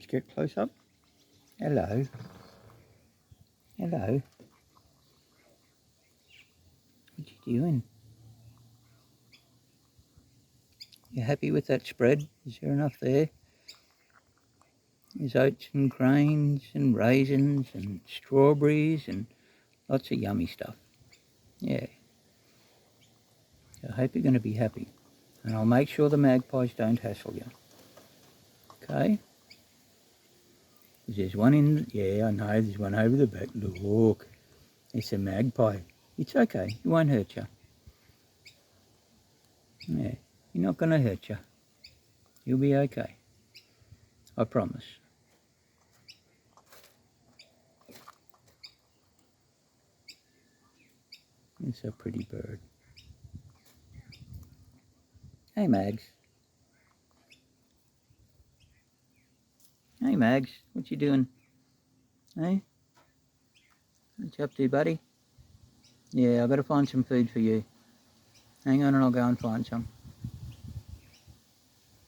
Mags, get close up. Hello. Hello. What you doing? You happy with that spread? Is there enough there? There's oats and grains and raisins and strawberries and lots of yummy stuff. Yeah. So I hope you're going to be happy. And I'll make sure the magpies don't hassle you. Okay? There's one in, yeah, I know, there's one over the back. Look, it's a magpie. It's okay, it won't hurt you. Yeah, you're not going to hurt you. You'll be okay. I promise. It's a pretty bird. Hey, Mags. Hey, Mags, what you doing? Hey? What you up to, buddy? Yeah, I better find some food for you. Hang on and I'll go and find some.